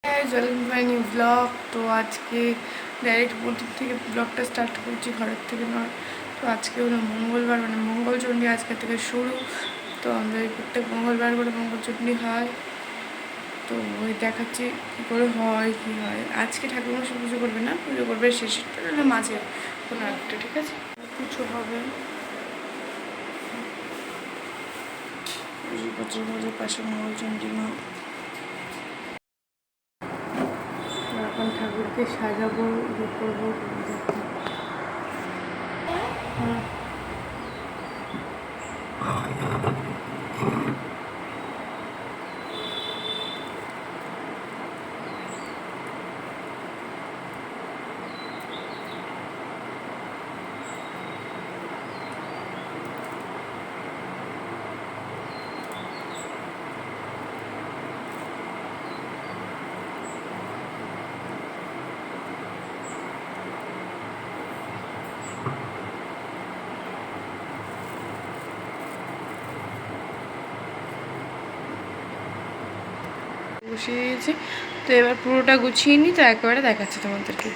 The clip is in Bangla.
জলপাইনি ব্লগ। তো আজকে ডাইরেক্ট মন্দির থেকে ব্লগটা স্টার্ট করছি, ঘরের থেকে নয়। তো আজকে হলো মঙ্গলবার, মানে মঙ্গলচণ্ডী আজকে থেকে শুরু। তো আমাদের প্রত্যেক মঙ্গলবার করে মঙ্গলচণ্ডী হয়। তো ওই দেখাচ্ছি কী করে হয় কী হয়। আজকে ঠাকুরমশাই পুজো করবে না, পুজো করবে শেষেরটা না মাঝে কোনো একটা, ঠিক আছে? কিছু হবে বছর বছর পাশে মঙ্গলচণ্ডী মা। এখন ঠাকুরকে সাজাবো, ইয়ে করবো, দেখো। হ্যাঁ, বসিয়ে দিয়েছি। তো এবার পুরোটা গুছিয়ে নিই, তো একেবারে দেখাচ্ছি তোমাদেরকে।